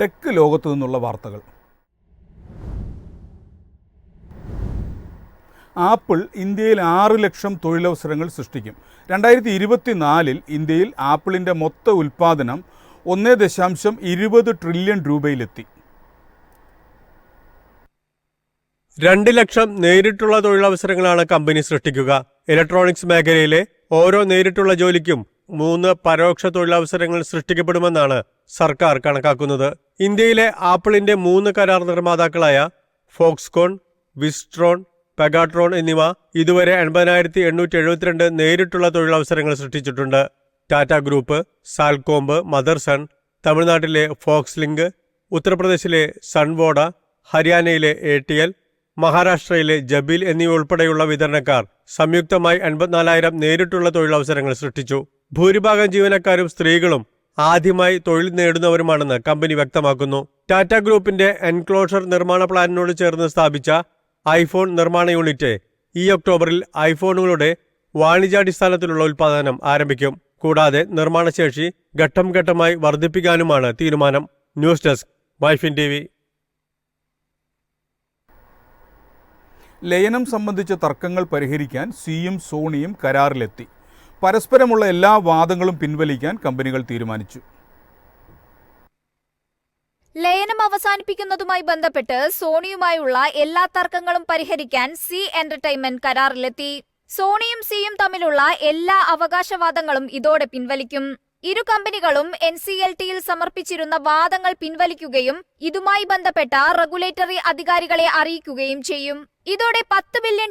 Tech ലോകത്തു നിന്നുള്ള വാർത്തകൾ. ആപ്പിൾ ഇന്ത്യയിൽ 6 ലക്ഷം തൊഴിലവസരങ്ങൾ സൃഷ്ടിക്കും. 2024 ഇന്ത്യയിൽ ആപ്പിളിൻ്റെ മൊത്ത ഉൽപ്പാദനം 1.20 ട്രില്യൺ രൂപയിലെത്തി. 2 ലക്ഷം നേരിട്ടുള്ള തൊഴിലവസരങ്ങളാണ് കമ്പനി സൃഷ്ടിക്കുക. ഇലക്ട്രോണിക്സ് മേഖലയിലെ ഓരോ നേരിട്ടുള്ള ജോലിക്കും 3 പരോക്ഷ തൊഴിലവസരങ്ങൾ സൃഷ്ടിക്കപ്പെടുമെന്നാണ് സർക്കാർ കണക്കാക്കുന്നത്. ഇന്ത്യയിലെ ആപ്പിളിന്റെ 3 കരാർ നിർമ്മാതാക്കളായ ഫോക്സ്കോൺ, വിസ്ട്രോൺ, പെഗാട്രോൺ എന്നിവ ഇതുവരെ 80,872 നേരിട്ടുള്ള തൊഴിലവസരങ്ങൾ സൃഷ്ടിച്ചിട്ടുണ്ട്. ടാറ്റ ഗ്രൂപ്പ്, സാൽകോംബ്, മദർസൺ, തമിഴ്നാട്ടിലെ ഫോക്സ്ലിങ്ക്, ഉത്തർപ്രദേശിലെ സൺവോഡ, ഹരിയാനയിലെ ATL, മഹാരാഷ്ട്രയിലെ ജബീൽ എന്നിവ ഉൾപ്പെടെയുള്ള വിതരണക്കാർ സംയുക്തമായി 84,000 നേരിട്ടുള്ള തൊഴിലവസരങ്ങൾ സൃഷ്ടിച്ചു. ഭൂരിഭാഗം ജീവനക്കാരും സ്ത്രീകളും ആദ്യമായി തൊഴിൽ നേടുന്നവരുമാണെന്ന് കമ്പനി വ്യക്തമാക്കുന്നു. ടാറ്റ ഗ്രൂപ്പിന്റെ എൻക്ലോഷർ നിർമ്മാണ പ്ലാനിനോട് ചേർന്ന് സ്ഥാപിച്ച ഐഫോൺ നിർമ്മാണ യൂണിറ്റ് ഈ ഒക്ടോബറിൽ ഐഫോണുകളുടെ വാണിജ്യാടിസ്ഥാനത്തിലുള്ള ഉൽപ്പാദനം ആരംഭിക്കും. കൂടാതെ നിർമ്മാണശേഷി ഘട്ടം ഘട്ടമായി വർദ്ധിപ്പിക്കാനുമാണ് തീരുമാനം. News desk, MyFin TV. ലയനം സംബന്ധിച്ച തർക്കങ്ങൾ പരിഹരിക്കാൻ സിയും സോണിയും കരാറിലെത്തി. പരസ്പരമുള്ള എല്ലാ വാദങ്ങളും പിൻവലിക്കാൻ കമ്പനികൾ തീരുമാനിച്ചു. ലയനം അവസാനിപ്പിക്കുന്നതുമായി ബന്ധപ്പെട്ട് സോണിയുമായുള്ള എല്ലാ തർക്കങ്ങളും പരിഹരിക്കാൻ സി എന്റർടൈൻമെന്റ് കരാറിലെത്തി. സോണിയും സിയും തമ്മിലുള്ള എല്ലാ അവകാശവാദങ്ങളും ഇതോടെ പിൻവലിക്കും. ഇരു കമ്പനികളും NCLT-യിൽ സമർപ്പിച്ചിരുന്ന വാദങ്ങൾ പിൻവലിക്കുകയും ഇതുമായി ബന്ധപ്പെട്ട റെഗുലേറ്ററി അധികാരികളെ അറിയിക്കുകയും ചെയ്യും. ഇതോടെ $10 ബില്യൺ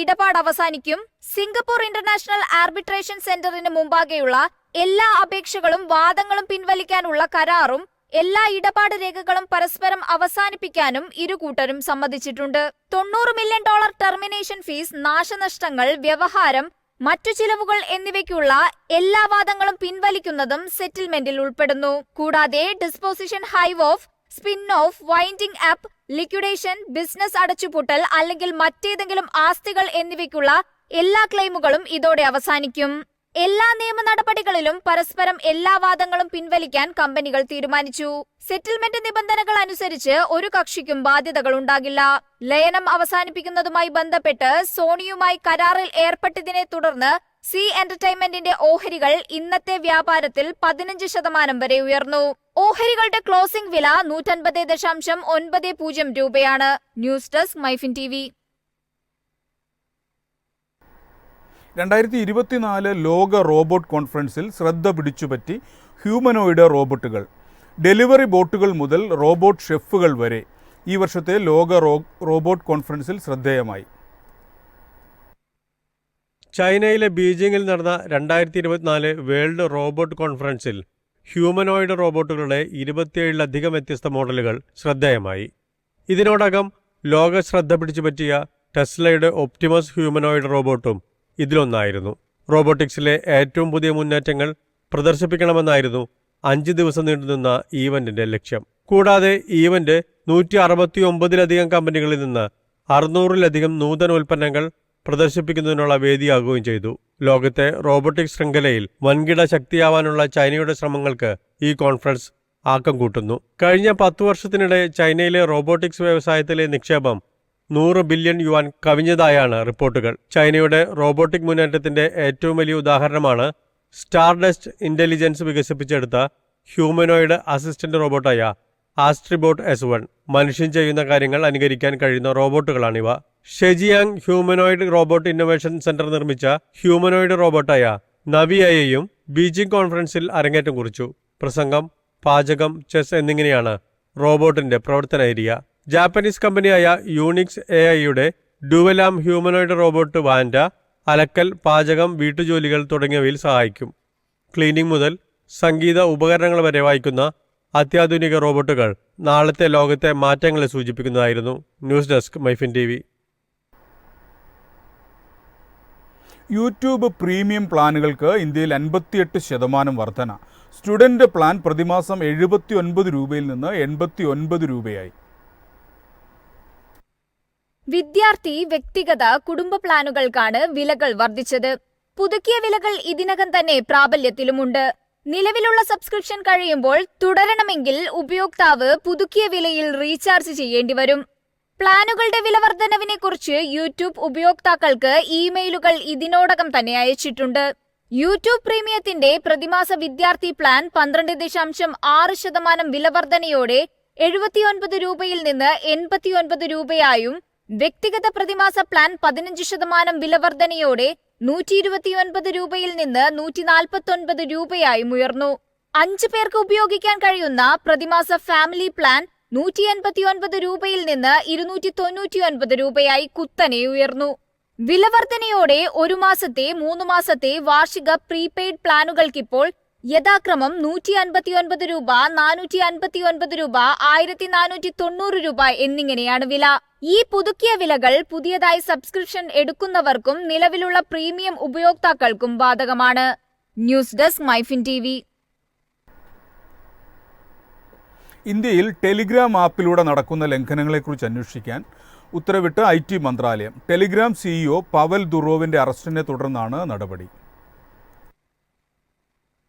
ഇടപാട് അവസാനിക്കും. സിംഗപ്പൂർ ഇന്റർനാഷണൽ ആർബിട്രേഷൻ സെന്ററിന് മുമ്പാകെയുള്ള എല്ലാ അപേക്ഷകളും വാദങ്ങളും പിൻവലിക്കാനുള്ള കരാറും എല്ലാ ഇടപാട് രേഖകളും പരസ്പരം അവസാനിപ്പിക്കാനും ഇരുകൂട്ടരും സമ്മതിച്ചിട്ടുണ്ട്. $90 മില്യൺ ടെർമിനേഷൻ ഫീസ്, നാശനഷ്ടങ്ങൾ, വ്യവഹാരം, മറ്റു ചിലവുകൾ എന്നിവയ്ക്കുള്ള എല്ലാ വാദങ്ങളും പിൻവലിക്കുന്നതും സെറ്റിൽമെന്റിൽ ഉൾപ്പെടുന്നു. കൂടാതെ disposition, hive of, spin of, winding up, liquidation, business അടച്ചുപൂട്ടൽ അല്ലെങ്കിൽ മറ്റേതെങ്കിലും ആസ്തികൾ എന്നിവയ്ക്കുള്ള എല്ലാ ക്ലെയിമുകളും ഇതോടെ അവസാനിക്കും. എല്ലാ നിയമ നടപടികളിലും പരസ്പരം എല്ലാ വാദങ്ങളും പിൻവലിക്കാൻ കമ്പനികൾ തീരുമാനിച്ചു. സെറ്റിൽമെന്റ് നിബന്ധനകൾ അനുസരിച്ച് ഒരു കക്ഷിക്കും ബാധ്യതകൾ ഉണ്ടാകില്ല. ലയനം അവസാനിപ്പിക്കുന്നതുമായി ബന്ധപ്പെട്ട് സോണിയുമായി കരാറിൽ ഏർപ്പെട്ടതിനെ തുടർന്ന് സി എന്റർടൈൻമെന്റിന്റെ ഓഹരികൾ ഇന്നത്തെ വ്യാപാരത്തിൽ 15% വരെ ഉയർന്നു. ഓഹരികളുടെ ക്ലോസിംഗ് വില 150.90 രൂപയാണ്. News desk, MyFin TV. 2024 ലോക റോബോട്ട് കോൺഫറൻസിൽ ശ്രദ്ധ പിടിച്ചുപറ്റി ഹ്യൂമനോയിഡ് റോബോട്ടുകൾ. ഡെലിവറി ബോട്ടുകൾ മുതൽ റോബോട്ട് ഷെഫുകൾ വരെ ഈ വർഷത്തെ ലോക റോബോട്ട് കോൺഫറൻസിൽ ശ്രദ്ധേയമായി. ചൈനയിലെ ബീജിംഗിൽ നടന്ന 2024 വേൾഡ് റോബോട്ട് കോൺഫറൻസിൽ ഹ്യൂമനോയിഡ് റോബോട്ടുകളുടെ 27-ലധികം വ്യത്യസ്ത മോഡലുകൾ ശ്രദ്ധേയമായി. ഇതിനോടകം ലോക ശ്രദ്ധ പിടിച്ചുപറ്റിയ ടെസ്ലയുടെ ഒപ്റ്റിമസ് ഹ്യൂമനോയിഡ് റോബോട്ടും ഇതിലൊന്നായിരുന്നു. റോബോട്ടിക്സിലെ ഏറ്റവും പുതിയ മുന്നേറ്റങ്ങൾ പ്രദർശിപ്പിക്കണമെന്നായിരുന്നു 5 ദിവസം നീണ്ടുനിന്ന ഈവന്റിന്റെ ലക്ഷ്യം. കൂടാതെ ഈവന്റ് 169-ലധികം കമ്പനികളിൽ നിന്ന് 600-ലധികം നൂതന ഉൽപ്പന്നങ്ങൾ പ്രദർശിപ്പിക്കുന്നതിനുള്ള വേദിയാകുകയും ചെയ്തു. ലോകത്തെ റോബോട്ടിക്സ് ശൃംഖലയിൽ വൻകിട ശക്തിയാവാനുള്ള ചൈനയുടെ ശ്രമങ്ങൾക്ക് ഈ കോൺഫറൻസ് ആക്കം കൂട്ടുന്നു. കഴിഞ്ഞ 10 വർഷത്തിനിടെ ചൈനയിലെ റോബോട്ടിക്സ് വ്യവസായത്തിലെ നിക്ഷേപം 100 ബില്യൺ യുവാൻ കവിഞ്ഞതായാണ് റിപ്പോർട്ടുകൾ. ചൈനയുടെ റോബോട്ടിക് മുന്നേറ്റത്തിന്റെ ഏറ്റവും വലിയ ഉദാഹരണമാണ് സ്റ്റാർഡസ്റ്റ് ഇന്റലിജൻസ് വികസിപ്പിച്ചെടുത്ത ഹ്യൂമനോയിഡ് അസിസ്റ്റന്റ് റോബോട്ടായ ആസ്ട്രിബോട്ട് S1. മനുഷ്യൻ ചെയ്യുന്ന കാര്യങ്ങൾ അനുകരിക്കാൻ കഴിയുന്ന റോബോട്ടുകളാണിവ. Zhejiang humanoid robot innovation center നിർമ്മിച്ച ഹ്യൂമനോയിഡ് റോബോട്ടായ നവിയയും ബീജിംഗ് കോൺഫറൻസിൽ അരങ്ങേറ്റം കുറിച്ചു. പ്രസംഗം, പാചകം, ചെസ് എന്നിങ്ങനെയാണ് റോബോട്ടിന്റെ പ്രവർത്തന ഏരിയ. ജാപ്പനീസ് കമ്പനിയായ യൂണിക്സ് AI-യുടെ ഡുവലാം ഹ്യൂമനോയിഡ് റോബോട്ട് വാൻഡ അലക്കൽ, പാചകം, വീട്ടുജോലികൾ തുടങ്ങിയവയിൽ സഹായിക്കും. ക്ലീനിംഗ് മുതൽ സംഗീത ഉപകരണങ്ങൾ വരെ വായിക്കുന്ന അത്യാധുനിക റോബോട്ടുകൾ നാളത്തെ ലോകത്തെ മാറ്റങ്ങളെ സൂചിപ്പിക്കുന്നതായിരുന്നു. News desk, MyFin TV. YouTube premium പ്ലാനുകൾക്ക് ഇന്ത്യയിൽ 58% വർധന. സ്റ്റുഡന്റ് പ്ലാൻ പ്രതിമാസം 79 രൂപയിൽ നിന്ന് 89 രൂപയായി. വിദ്യാർത്ഥി, വ്യക്തിഗത, കുടുംബ പ്ലാനുകൾക്കാണ് വിലകൾ വർദ്ധിച്ചത്. പുതുക്കിയ വിലകൾ ഇതിനകം തന്നെ പ്രാബല്യത്തിലുമുണ്ട്. നിലവിലുള്ള സബ്സ്ക്രിപ്ഷൻ കഴിയുമ്പോൾ തുടരണമെങ്കിൽ ഉപയോക്താവ് പുതുക്കിയ വിലയിൽ റീചാർജ് ചെയ്യേണ്ടി വരും. പ്ലാനുകളുടെ വില വർധനവിനെക്കുറിച്ച് യൂട്യൂബ് ഉപയോക്താക്കൾക്ക് ഇമെയിലുകൾ ഇതിനോടകം തന്നെ അയച്ചിട്ടുണ്ട്. യൂട്യൂബ് പ്രീമിയത്തിന്റെ പ്രതിമാസ വിദ്യാർത്ഥി പ്ലാൻ 12.6% വില വർധനയോടെ 79 രൂപയിൽ നിന്ന് 89 രൂപയായും വ്യക്തിഗത പ്രതിമാസ പ്ലാൻ 15% വില വർധനയോടെ 129 രൂപയിൽ നിന്ന് 149 രൂപയായും ഉയർന്നു. 5 പേർക്ക് ഉപയോഗിക്കാൻ കഴിയുന്ന പ്രതിമാസ ഫാമിലി പ്ലാൻ 189 രൂപയിൽ നിന്ന് 299 രൂപയായി കുത്തനെ ഉയർന്നു. വില വർധനയോടെ 1 മാസത്തെ 3 മാസത്തെ വാർഷിക പ്രീപെയ്ഡ് പ്ലാനുകൾക്കിപ്പോൾ യഥാക്രമം 159 രൂപ, 459 രൂപ, 1490 രൂപ എന്നിങ്ങനെയാണ് വില. ഈ പുതുക്കിയ വിലകൾ പുതിയതായി സബ്സ്ക്രിപ്ഷൻ എടുക്കുന്നവർക്കും നിലവിലുള്ള പ്രീമിയം ഉപയോക്താക്കൾക്കും ബാധകമാണ്. News desk MyFin TV. ഇന്ത്യയിൽ ടെലിഗ്രാം ആപ്പിലൂടെ നടക്കുന്ന ലംഘനങ്ങളെക്കുറിച്ച് അന്വേഷിക്കാൻ ഉത്തരവിട്ട് IT മന്ത്രാലയം. ടെലിഗ്രാം CEO പവൽ ദുറോവിന്റെ അറസ്റ്റിനെ തുടർന്നാണ് നടപടി.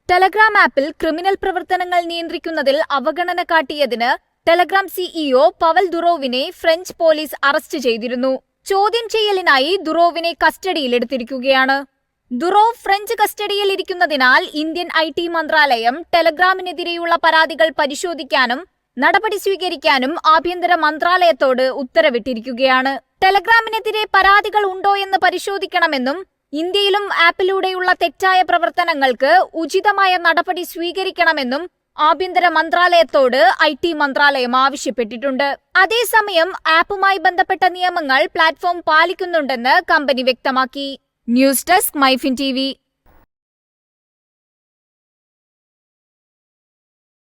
ടെലഗ്രാം ആപ്പിൽ ക്രിമിനൽ പ്രവർത്തനങ്ങൾ നിയന്ത്രിക്കുന്നതിൽ അവഗണന കാട്ടിയതിന് ടെലഗ്രാം CEO പവൽ ദുറോവിനെ ഫ്രഞ്ച് പോലീസ് അറസ്റ്റ് ചെയ്തിരുന്നു. ചോദ്യം ചെയ്യലിനായി ദുറോവിനെ കസ്റ്റഡിയിലെടുത്തിരിക്കുകയാണ്. ദുറോവ് ഫ്രഞ്ച് കസ്റ്റഡിയിൽ ഇരിക്കുന്നതിനാൽ ഇന്ത്യൻ IT മന്ത്രാലയം ടെലഗ്രാമിനെതിരെയുള്ള പരാതികൾ പരിശോധിക്കാനും നടപടി സ്വീകരിക്കാനും ആഭ്യന്തര മന്ത്രാലയത്തോട് ഉത്തരവിട്ടിരിക്കുകയാണ്. ടെലഗ്രാമിനെതിരെ പരാതികൾ ഉണ്ടോ എന്ന് പരിശോധിക്കണമെന്നും ഇന്ത്യയിലും ആപ്പിലൂടെയുള്ള തെറ്റായ പ്രവർത്തനങ്ങൾക്ക് ഉചിതമായ നടപടി സ്വീകരിക്കണമെന്നും ആഭ്യന്തര മന്ത്രാലയത്തോട് IT മന്ത്രാലയം ആവശ്യപ്പെട്ടിട്ടുണ്ട്. അതേസമയം ആപ്പുമായി ബന്ധപ്പെട്ട നിയമങ്ങൾ പ്ലാറ്റ്ഫോം പാലിക്കുന്നുണ്ടെന്ന് കമ്പനി വ്യക്തമാക്കി. News desk MyFin TV.